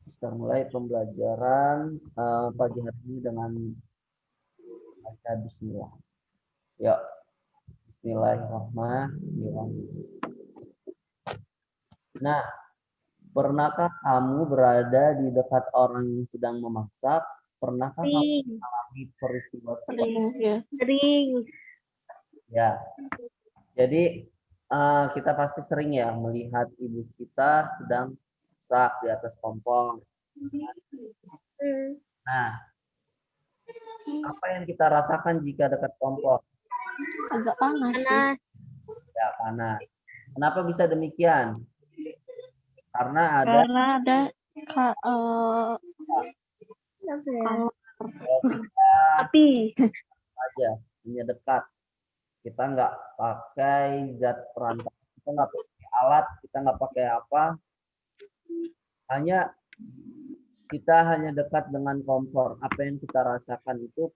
Kita mulai pembelajaran pagi hari ini dengan baca Bismillah. Ya, Bismillahirrahmanirrahim. Nah, pernahkah kamu berada di dekat orang yang sedang memasak? Pernahkah kamu Sering, mengalami peristiwa seperti Sering ya. sering. ya? Jadi kita pasti sering ya melihat ibu kita sedang masak di atas kompor. Nah, apa yang kita rasakan jika dekat kompor? Agak panas sih. Panas. Ya, panas. Kenapa bisa demikian? Karena ada Karena ada Apa ya? kalau kalau kita Api. aja punya dekat, kita nggak pakai zat perantara, kita nggak pakai alat, kita nggak pakai apa, hanya kita hanya dekat dengan kompor. Apa yang kita rasakan itu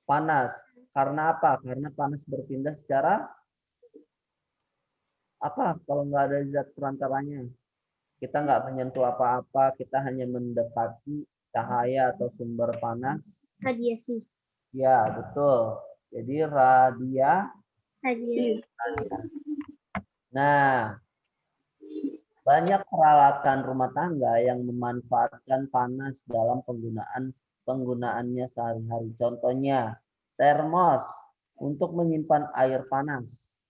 panas. Karena apa? Karena panas berpindah secara apa? Kalau nggak ada zat perantaranya, kita nggak menyentuh apa-apa, kita hanya mendekati cahaya atau sumber panas. Radiasi. Ya, betul. Jadi Radiasi. Nah, banyak peralatan rumah tangga yang memanfaatkan panas dalam penggunaannya sehari-hari. Contohnya, termos untuk menyimpan air panas.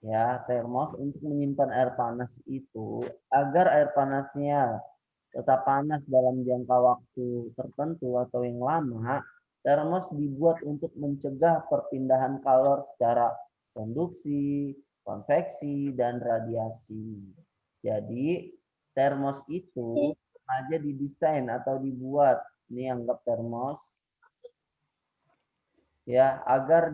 Ya, termos untuk menyimpan air panas itu agar air panasnya tetap panas dalam jangka waktu tertentu atau yang lama, termos dibuat untuk mencegah perpindahan kalor secara konduksi, konveksi, dan radiasi. Jadi, termos itu aja didesain atau dibuat, ini anggap termos, ya, agar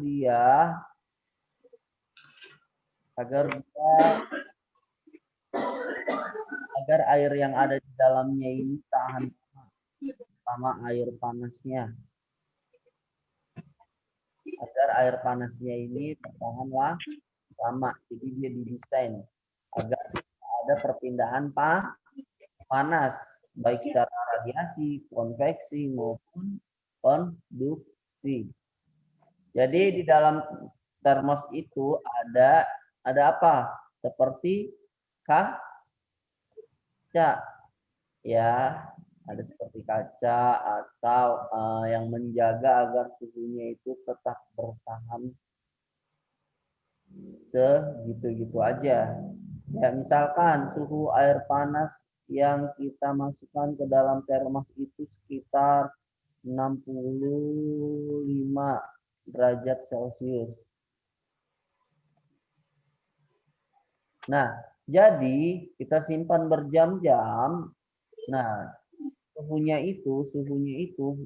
agar air yang ada di dalamnya ini tahan sama air panasnya. Agar air panasnya ini tertahanlah lama. Jadi dia didesain agar ada perpindahan panas baik secara radiasi, konveksi maupun konduksi. Jadi di dalam termos itu ada apa? Seperti kaca, ya, ada seperti kaca atau yang menjaga agar suhunya itu tetap bertahan segitu-gitu aja. Ya, misalkan suhu air panas yang kita masukkan ke dalam termos itu sekitar 65 derajat Celcius. Nah, jadi kita simpan berjam-jam. Nah, suhunya itu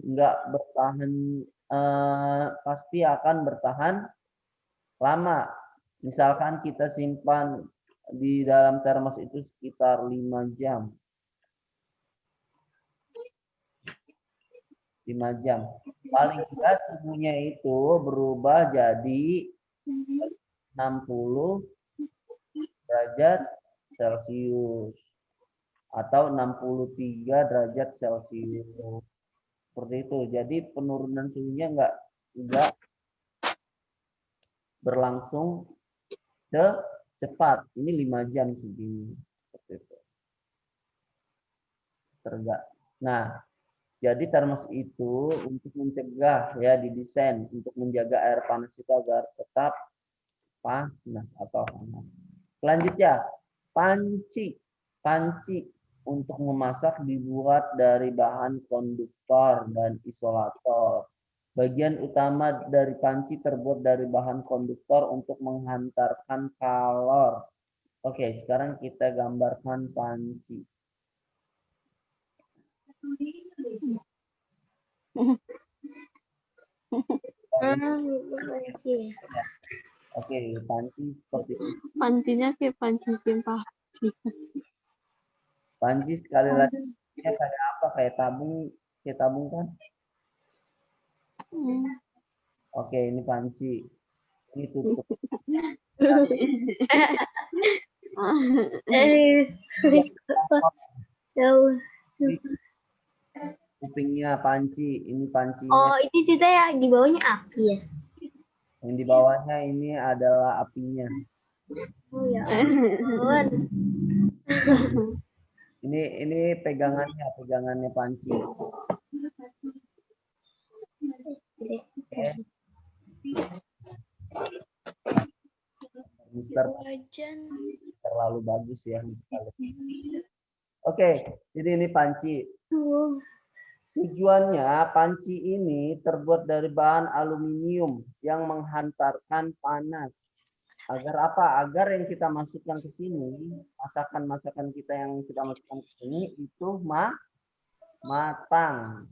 enggak bertahan, pasti akan bertahan lama. Misalkan kita simpan di dalam termos itu sekitar 5 jam. 5 jam. Paling tidak suhunya itu berubah jadi 60 derajat Celcius atau 63 derajat Celcius. Seperti itu. Jadi penurunan suhunya enggak berlangsung cepat. Ini 5 jam segini. Seperti itu. Nah, jadi termos itu untuk mencegah, ya, didesain untuk menjaga air panas itu agar tetap panas atau hangat. Selanjutnya, panci. Panci untuk memasak dibuat dari bahan konduktor dan isolator. Bagian utama dari panci terbuat dari bahan konduktor untuk menghantarkan kalor. Oke, sekarang kita gambarkan panci. Oke, panci seperti ini. Pancinya kayak panci pimpah. Panci sekali lagi kayak apa? Kayak tabung kan? Oke, ini panci. Ini tutup. Jauh. kupingnya panci. Ini pancinya. Oh, itu cerita ya di bawahnya api ya? Yang di bawahnya ini adalah apinya. Oh ya ampun. Ini pegangannya panci. Oke. Mister terlalu bagus ya. Oke, jadi ini panci. Tujuannya panci ini terbuat dari bahan aluminium yang menghantarkan panas. Agar apa? Agar yang kita masukkan ke sini, masakan-masakan kita yang kita masukkan ke sini itu matang.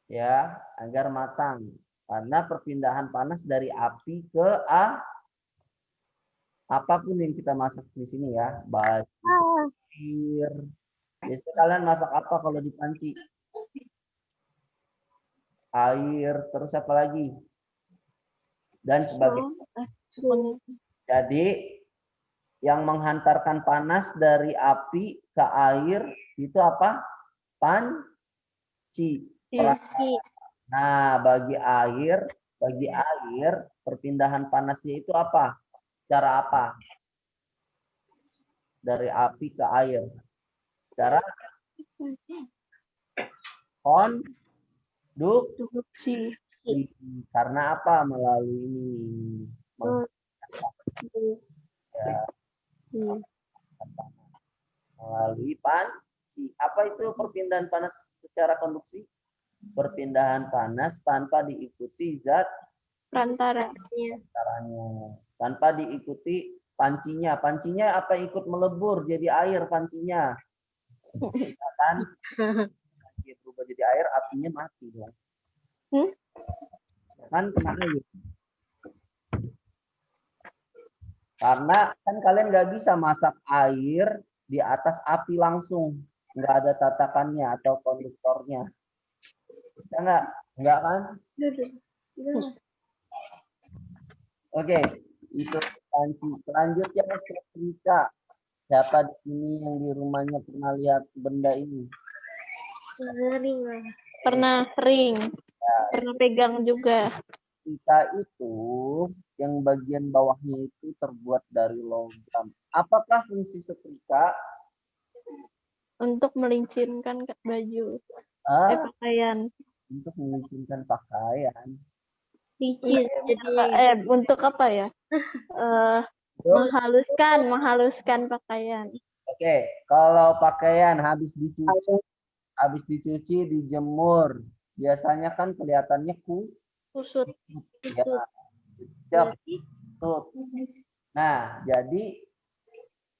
Ya, agar matang. Karena perpindahan panas dari api ke apapun yang kita masak di sini ya, baik air. Biasanya kalian masak apa kalau di panci? Air, terus apa lagi? Dan sebagainya. Jadi yang menghantarkan panas dari api ke air itu apa? Panci. Nah, bagi air perpindahan panasnya itu apa? Cara apa? Dari api ke air. Cara konduksi. Karena apa? Melalui ini. Melalui panci. Apa itu perpindahan panas secara konduksi? Perpindahan panas tanpa diikuti zat perantaranya. Tanpa diikuti pancinya. Pancinya apa ikut melebur jadi air pancinya. Kan dia berubah jadi air, apinya mati ya. Kan kena air. Karena kan kalian nggak bisa masak air di atas api langsung. Nggak ada tatakannya atau konduktornya. Bisa nggak? Nggak kan? Oke, itu panci. Selanjutnya setrika. Siapa di sini yang di rumahnya pernah lihat benda ini? Pernah ring. Pernah pegang juga. Setrika itu yang bagian bawahnya itu terbuat dari logam. Apakah fungsi setrika? Untuk melincinkan baju. Pakaian. Untuk melincinkan pakaian. Untuk apa ya? Menghaluskan pakaian. Oke, kalau pakaian habis dicuci, dijemur, biasanya kan kelihatannya kusut. Ya, nah, jadi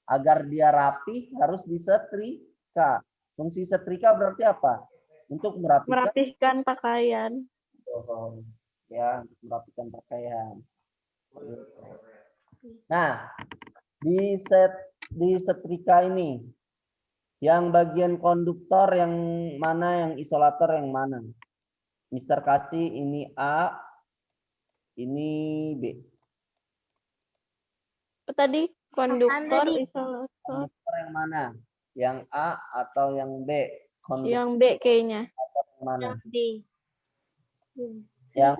agar dia rapi harus disetrika. Fungsi setrika berarti apa? Untuk merapihkan pakaian. Ya, untuk merapikan pakaian. Nah, di setrika ini, yang bagian konduktor yang mana, yang isolator yang mana? Mister kasih ini A, ini B. Tadi konduktor, isolator. Konduktor yang mana? Yang A atau yang B? Yang B kayaknya. Yang mana? B. Yang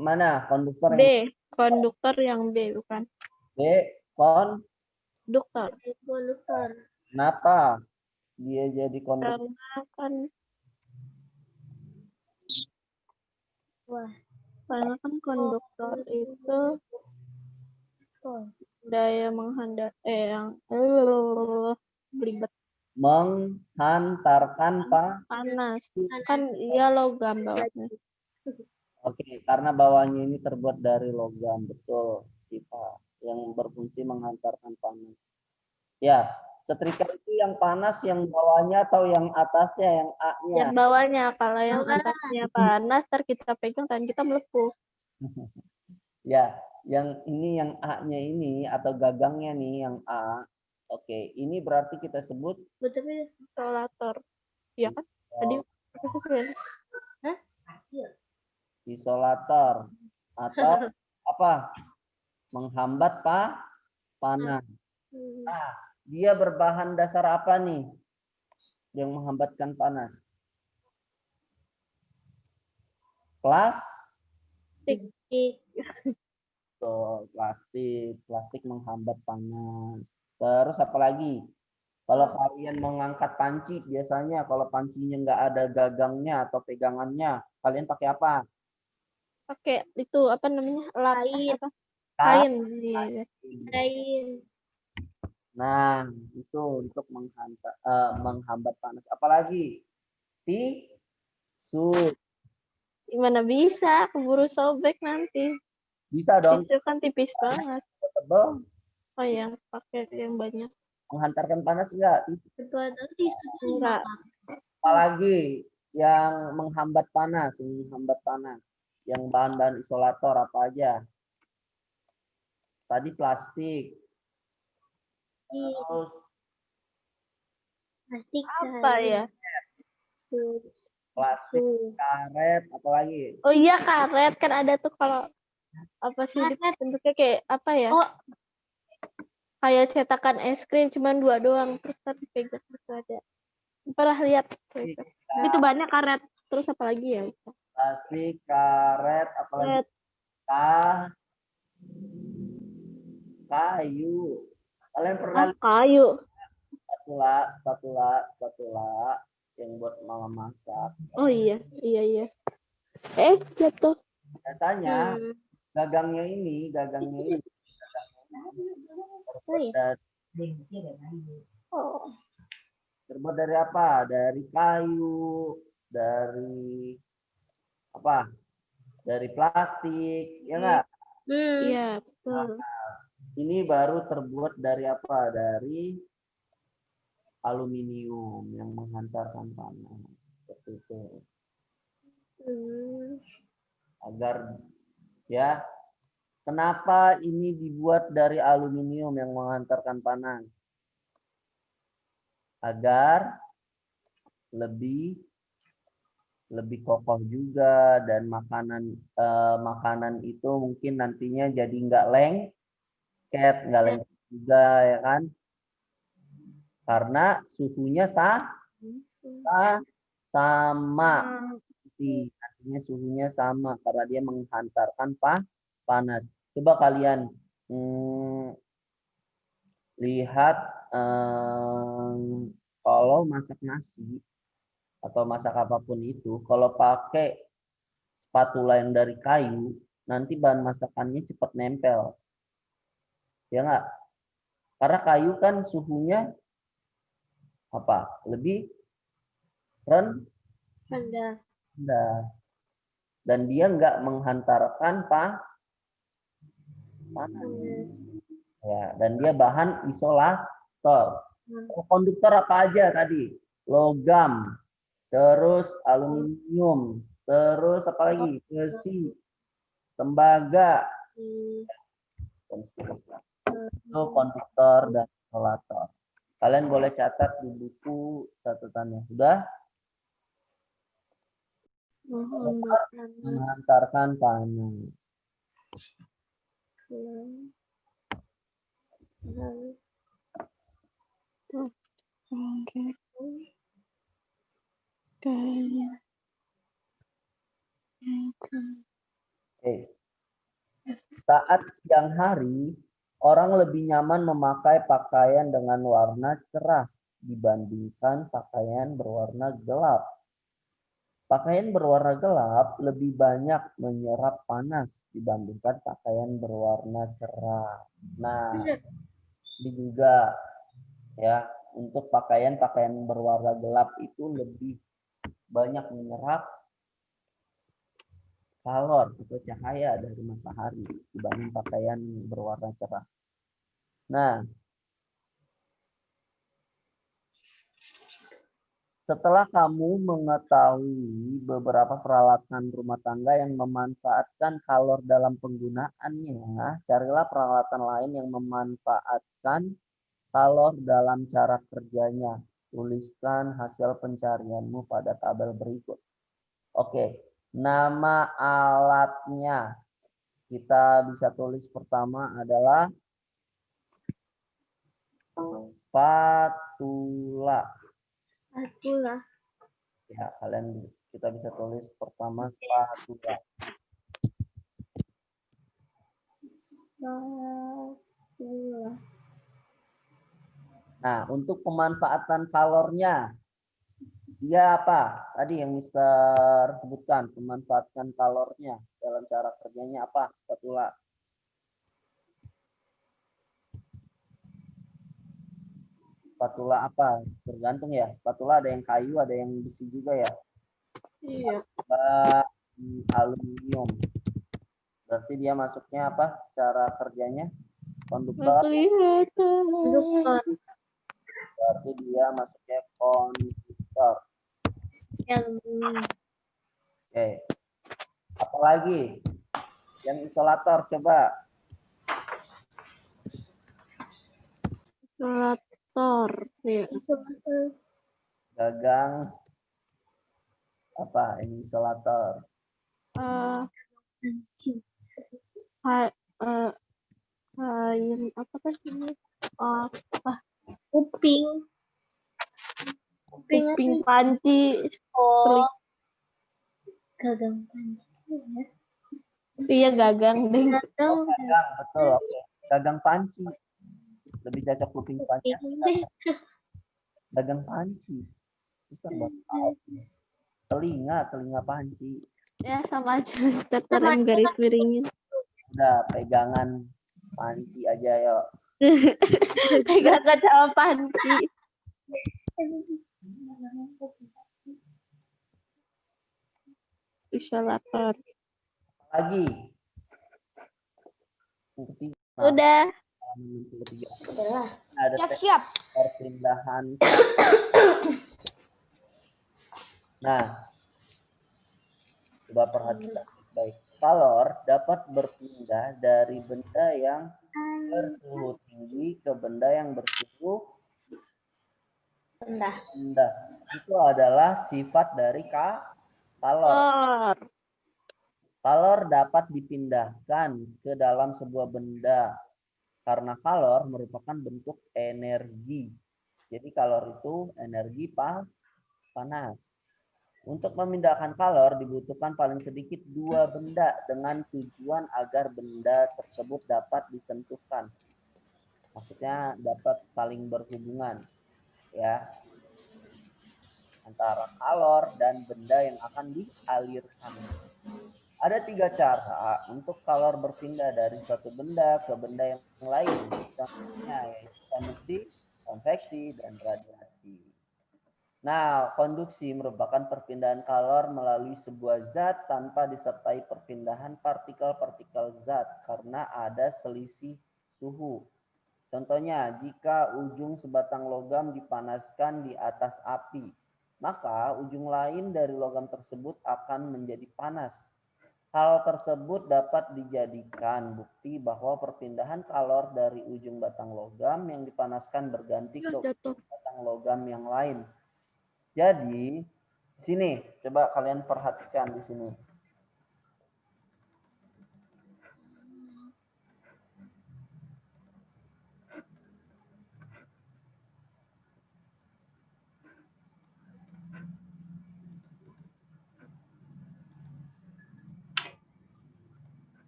mana? Konduktor B. Konduktor yang B bukan. B. Konduktor. Kenapa dia jadi konduktor? Karena kan konduktor itu daya belibet. Menghantarkan panas. Kan iya logam bawahnya. Oke, karena bawahnya ini terbuat dari logam, betul, Sipa, yang berfungsi menghantarkan panas. Ya, setrika itu yang panas, yang bawahnya atau yang atasnya, yang A-nya? Yang bawahnya, kalau yang atasnya panas, ntar kita pegang dan kita melepuh. Ya, yang ini yang A-nya ini atau gagangnya nih yang A. Oke, ini berarti kita sebut isolator. Iya kan? Tadi isolator atau apa? Menghambat panas. Nah, dia berbahan dasar apa nih yang menghambatkan panas? Plastik. Di Tuh, plastik menghambat panas. Terus apa lagi? Kalau kalian mengangkat panci, biasanya kalau pancinya nggak ada gagangnya atau pegangannya, kalian pakai apa? Pakai itu apa namanya? Kain. Apa? Kain. Kain. Iya. kain. Nah, itu untuk menghambat panas. Apalagi? Tisu. Gimana bisa? Keburu sobek nanti. Bisa dong, Itu kan tipis banget. tebal. Oh ya, pakai yang banyak. Menghantarkan panas enggak? Ketua nanti Enggak. Apalagi yang menghambat panas, yang bahan-bahan isolator apa aja? Tadi plastik, terus plastik. Apa ya? plastik, karet, apalagi? Oh iya, karet kan ada tuh kalau apa sih Karet. bentuknya kayak apa ya? Oh, Kayak cetakan es krim cuman 2 doang terus tapi pegang itu ada. Pernah lihat itu. Itu banyak karet. Terus apa lagi ya? Plastik, karet, apalagi? Karet. Kayu. Kalian pernah lihat Kayu. spatula yang buat mama masak? Oh iya, iya. Jatuh. Biasanya gagangnya ini Oh. terbuat dari apa? Dari kayu, dari apa? Dari plastik, ya enggak? Iya, betul. Ini baru terbuat dari apa? Dari aluminium yang menghantarkan panas. Seperti itu. Agar ya, kenapa ini dibuat dari aluminium yang menghantarkan panas? Agar lebih kokoh juga dan makanan itu mungkin nantinya jadi nggak lengket juga ya kan, karena suhunya sama, nantinya suhunya sama karena dia menghantarkan panas. Coba kalian lihat kalau masak nasi atau masak apapun itu, kalau pakai spatula yang dari kayu, nanti bahan masakannya cepat nempel. Ya enggak? Karena kayu kan suhunya apa? Lebih rendah. Dan dia enggak menghantarkan panas. Ya, dan dia bahan isolator. Konduktor apa aja tadi? Logam, terus aluminium, terus apa lagi? Besi, tembaga, dan seterusnya. Itu konduktor dan isolator. Kalian boleh catat di buku catatannya. Sudah? Menghantarkan panas. Saat siang hari, orang lebih nyaman memakai pakaian dengan warna cerah dibandingkan pakaian berwarna gelap. Pakaian berwarna gelap lebih banyak menyerap panas dibandingkan pakaian berwarna cerah. Nah, ini juga ya, untuk pakaian berwarna gelap itu lebih banyak menyerap kalor atau cahaya dari matahari dibanding pakaian berwarna cerah. Nah, setelah kamu mengetahui beberapa peralatan rumah tangga yang memanfaatkan kalor dalam penggunaannya, carilah peralatan lain yang memanfaatkan kalor dalam cara kerjanya. Tuliskan hasil pencarianmu pada tabel berikut. Oke, nama alatnya kita bisa tulis pertama adalah spatula. Ya, kalian Kita bisa tulis pertama spatula. Nah, untuk pemanfaatan kalornya, dia apa? Tadi yang Mister sebutkan, memanfaatkan kalornya dalam cara kerjanya apa? Spatula. Spatula apa? Tergantung ya. Spatula ada yang kayu, ada yang besi juga ya. Iya. Aluminium. Berarti dia masuknya apa? Cara kerjanya konduktor. Kelihatan. Berarti dia masuknya konduktor. Oke. Apalagi yang isolator coba. Isolator. Ya. Gagang apa ini isolator? Kain apa kan ini? Kuping. Kuping panci. Oh. Gagang panci ya. Iya gagang deh. Gagang. Gagang, betul. Oke. Gagang panci. Lebih cocok kuping panci. Gagang panci. Bisa buat telinga panci. Ya sama aja. Tataran garis miringin. Udah pegangan panci aja yuk. Pegangan sama panci. Isolator. Lagi. Yang ketiga. Udah. Ada Siap. perpindahan. Nah, coba perhatikan baik. Kalor dapat berpindah dari benda yang bersuhu tinggi ke benda yang bersuhu rendah. Itu adalah sifat dari kalor. Kalor dapat dipindahkan ke dalam sebuah benda karena kalor merupakan bentuk energi. Jadi kalor itu energi panas. Untuk memindahkan kalor dibutuhkan paling sedikit 2 benda dengan tujuan agar benda tersebut dapat disentuhkan. Maksudnya dapat saling berhubungan ya antara kalor dan benda yang akan dialirkan. Ada 3 cara untuk kalor berpindah dari suatu benda ke benda yang lain. Contohnya yaitu konduksi, konveksi, dan radiasi. Nah, konduksi merupakan perpindahan kalor melalui sebuah zat tanpa disertai perpindahan partikel-partikel zat karena ada selisih suhu. Contohnya, jika ujung sebatang logam dipanaskan di atas api, maka ujung lain dari logam tersebut akan menjadi panas. Hal tersebut dapat dijadikan bukti bahwa perpindahan kalor dari ujung batang logam yang dipanaskan berganti ke batang logam yang lain. Jadi, di sini coba kalian perhatikan di sini.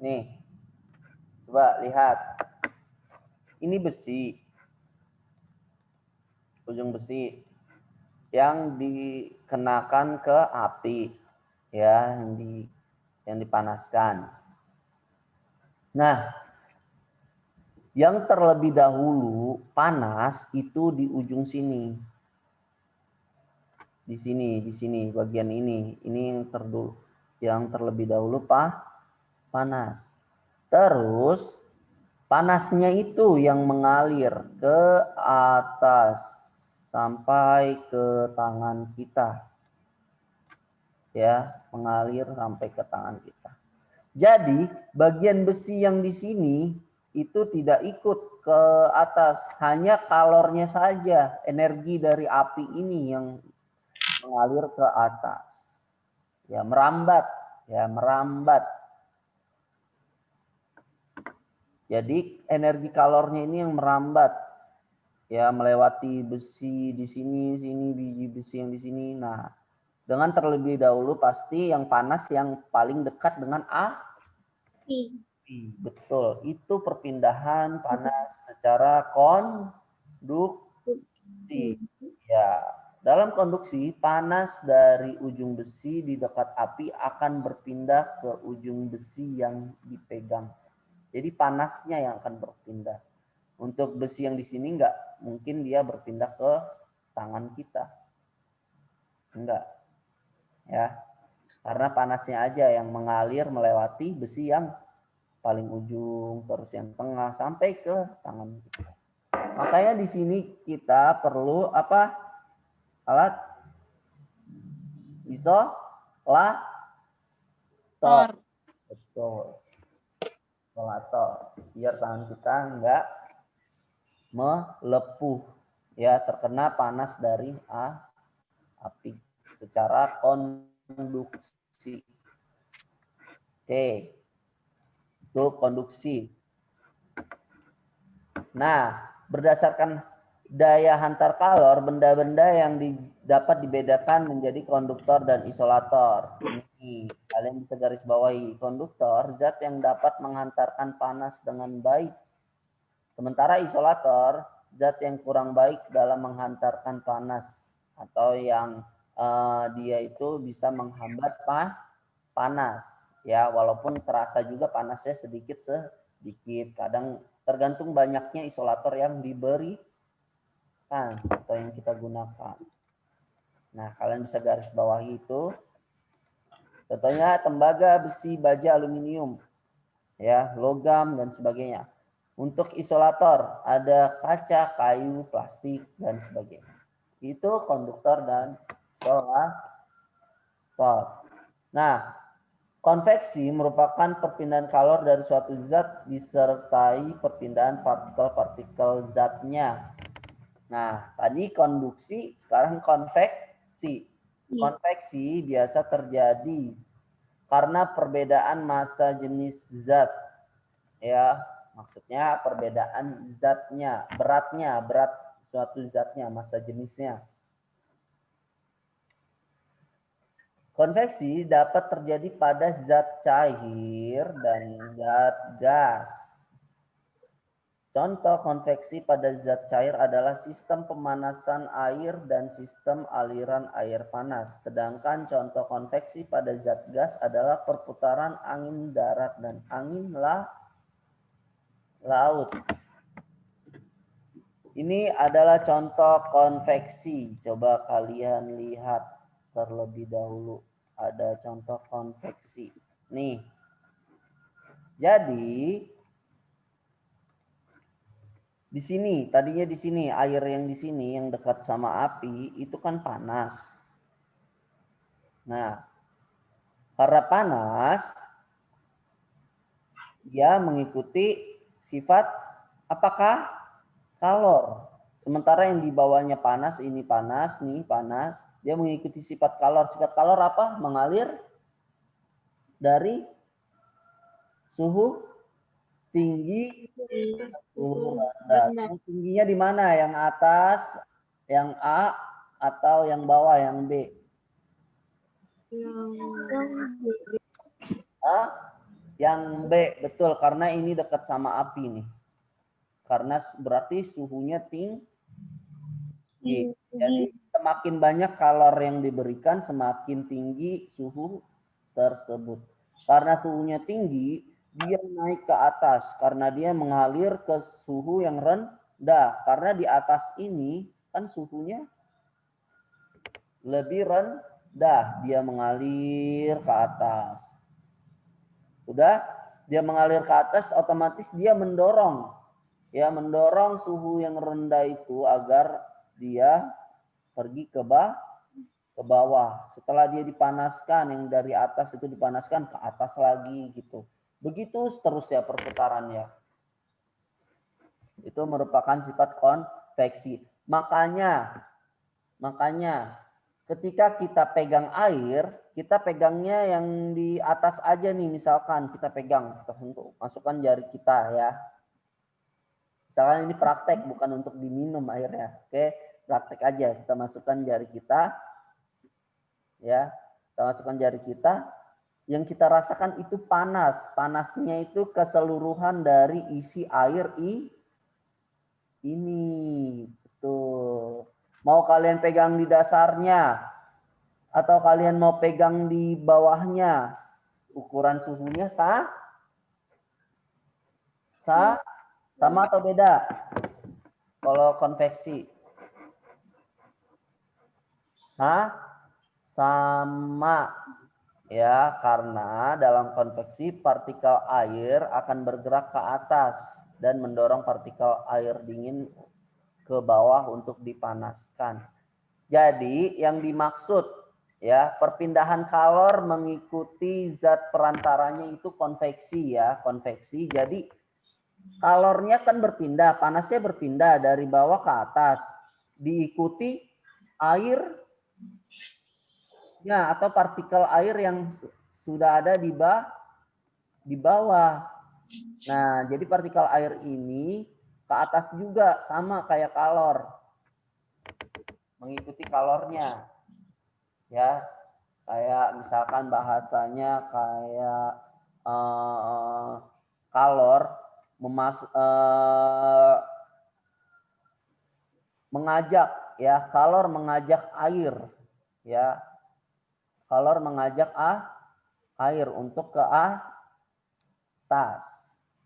Nih, coba lihat. Ini besi, ujung besi yang dikenakan ke api, ya, yang dipanaskan. Nah, yang terlebih dahulu panas itu di ujung sini. Di sini bagian ini yang terlebih dahulu panas. Terus panasnya itu yang mengalir ke atas sampai ke tangan kita. Ya, mengalir sampai ke tangan kita. Jadi, bagian besi yang di sini itu tidak ikut ke atas, hanya kalornya saja, energi dari api ini yang mengalir ke atas. Ya, merambat. Jadi energi kalornya ini yang merambat, ya melewati besi di sini, biji besi yang di sini. Nah, Dengan terlebih dahulu pasti yang panas yang paling dekat dengan I. Betul, itu perpindahan panas secara konduksi. Ya, dalam konduksi panas dari ujung besi di dekat api akan berpindah ke ujung besi yang dipegang. Jadi panasnya yang akan berpindah. Untuk besi yang di sini enggak mungkin dia berpindah ke tangan kita. Enggak. Ya. Karena panasnya aja yang mengalir melewati besi yang paling ujung, terus yang tengah sampai ke tangan kita. Makanya di sini kita perlu apa? Alat isolator. Betul. Isolator. Biar tangan kita enggak melepuh ya, terkena panas dari api secara konduksi. Oke. Itu konduksi. Nah, berdasarkan daya hantar kalor, benda-benda yang dapat dibedakan menjadi konduktor dan isolator. Ini kalian bisa garis bawahi. Konduktor, zat yang dapat menghantarkan panas dengan baik. Sementara isolator, zat yang kurang baik dalam menghantarkan panas atau yang dia itu bisa menghambat panas. Ya, walaupun terasa juga panasnya sedikit. Kadang tergantung banyaknya isolator yang diberikan atau yang kita gunakan. Nah, kalian bisa garis bawahi itu. Contohnya tembaga, besi, baja, aluminium, ya, logam dan sebagainya. Untuk isolator ada kaca, kayu, plastik dan sebagainya. Itu konduktor dan isolator. Nah, konveksi merupakan perpindahan kalor dari suatu zat disertai perpindahan partikel-partikel zatnya. Nah, tadi konduksi, sekarang konveksi. Konveksi biasa terjadi karena perbedaan massa jenis zat. Ya, maksudnya perbedaan zatnya, berat suatu zatnya, massa jenisnya. Konveksi dapat terjadi pada zat cair dan zat gas. Contoh konveksi pada zat cair adalah sistem pemanasan air dan sistem aliran air panas. Sedangkan contoh konveksi pada zat gas adalah perputaran angin darat dan angin laut. Ini adalah contoh konveksi. Coba kalian lihat terlebih dahulu. Ada contoh konveksi. Nih. Jadi di sini, tadinya di sini, air yang di sini yang dekat sama api itu kan panas. Nah, karena panas, dia mengikuti sifat apakah? Kalor. Sementara yang di bawahnya panas, ini panas, nih panas, dia mengikuti sifat kalor. Sifat kalor apa? Mengalir dari suhu tinggi suhu rendah. Suhu tingginya di mana? Yang atas, yang A, atau yang bawah, yang B? Yang B, betul. Karena ini dekat sama api nih. Karena berarti suhunya tinggi. Jadi semakin banyak kalor yang diberikan, semakin tinggi suhu tersebut. Karena suhunya tinggi, dia naik ke atas karena dia mengalir ke suhu yang rendah. Karena di atas ini kan suhunya lebih rendah, dia mengalir ke atas. Sudah, dia mengalir ke atas, otomatis dia mendorong. Ya, mendorong suhu yang rendah itu agar dia pergi ke bawah. Setelah dia dipanaskan, yang dari atas itu dipanaskan ke atas lagi gitu. Begitu seterusnya perputarannya. Itu merupakan sifat konveksi. Makanya ketika kita pegang air, kita pegangnya yang di atas aja nih, misalkan kita pegang, kita sentuh, masukkan jari kita ya. Misalkan ini praktek, bukan untuk diminum airnya. Oke, praktek aja, kita masukkan jari kita. ya. Kita masukkan jari kita, yang kita rasakan itu panas. Panasnya itu keseluruhan dari isi air ini. Betul. Mau kalian pegang di dasarnya atau kalian mau pegang di bawahnya, ukuran suhunya sama atau beda? Kalau konveksi sama ya, karena dalam konveksi partikel air akan bergerak ke atas dan mendorong partikel air dingin ke bawah untuk dipanaskan. Jadi yang dimaksud ya, perpindahan kalor mengikuti zat perantaranya itu konveksi ya, konveksi. Jadi kalornya kan berpindah, panasnya berpindah dari bawah ke atas, diikuti air ya, atau partikel air yang sudah ada di bawah. Nah, jadi partikel air ini ke atas juga sama kayak kalor, mengikuti kalornya ya. Kayak misalkan bahasanya kayak kalor mengajak ya, kalor mengajak air ya, kalor mengajak air untuk ke atas,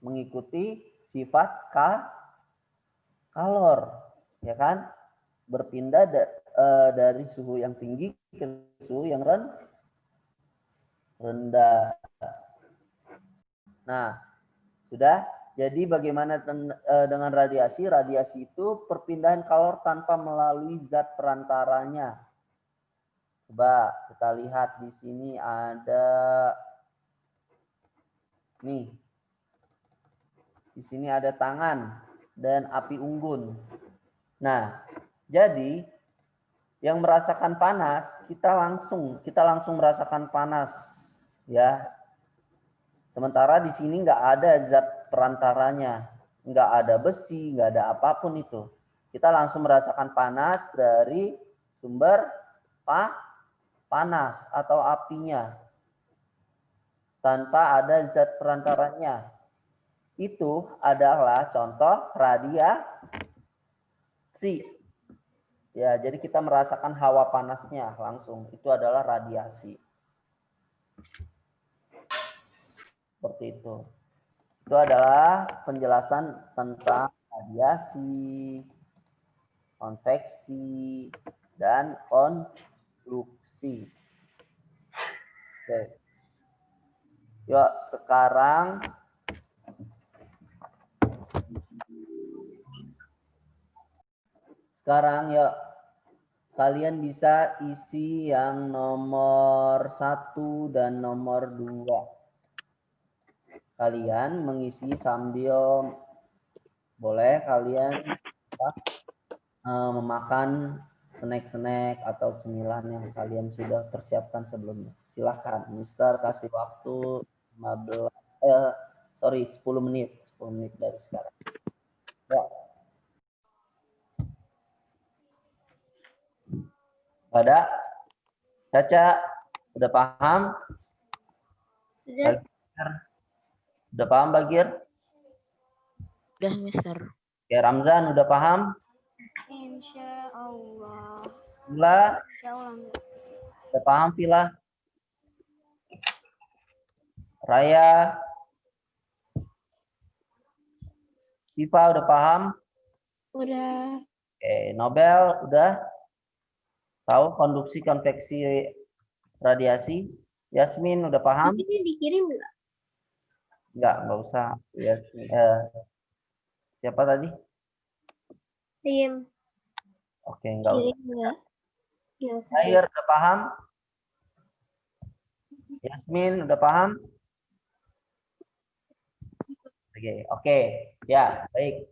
mengikuti sifat kalor ya kan, berpindah dari suhu yang tinggi ke suhu yang rendah. Nah, sudah. Jadi bagaimana dengan radiasi? Radiasi itu perpindahan kalor tanpa melalui zat perantaranya. Coba kita lihat di sini ada nih. Di sini ada tangan dan api unggun. Nah, jadi yang merasakan panas, kita langsung merasakan panas ya. Sementara di sini nggak ada zat perantaranya, nggak ada besi, nggak ada apapun itu. Kita langsung merasakan panas dari sumber panas atau apinya tanpa ada zat perantaranya. Itu adalah contoh radiasi. Ya, jadi kita merasakan hawa panasnya langsung. Itu adalah radiasi. Seperti itu. Itu adalah penjelasan tentang radiasi, konveksi, dan konduksi. Oke. Yuk, sekarang yuk kalian bisa isi yang nomor 1 dan nomor 2. Kalian mengisi sambil boleh kalian memakan snack-snack atau cemilan yang kalian sudah persiapkan sebelumnya. Silahkan, Mister kasih waktu 10 menit dari sekarang. Ya. Pada Caca, udah paham? Sudah. Udah paham, Bagir? Udah, Mister. Ya, Ramzan, udah paham? Insya Allah. Vila, Insya Allah. udah paham, Vila? Raya, Viva, udah paham? Udah. Oke, Nobel, udah tahu konduksi, konveksi, radiasi? Yasmin, udah paham? Ini dikirim nggak? Nggak usah. Yasmin, siapa tadi? Kirim. Oke, nggak usah. Kirim ya. Air, udah paham? Yasmin, udah paham? Oke, ya, baik.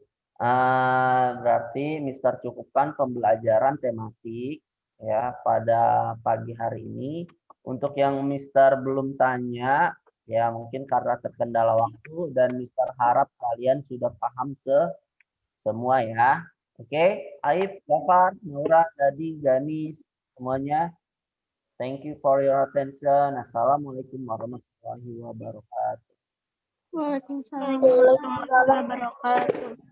Berarti Mister cukupkan pembelajaran tematik ya pada pagi hari ini. Untuk yang Mister belum tanya, ya mungkin karena terkendala waktu dan Mister harap kalian sudah paham semua ya. Oke, Aif, Gafar, Naura, Dadi, Ganis, semuanya. Thank you for your attention. Assalamualaikum warahmatullahi wabarakatuh. Waalaikumsalam Waalaikumsalam. warahmatullahi wabarakatuh.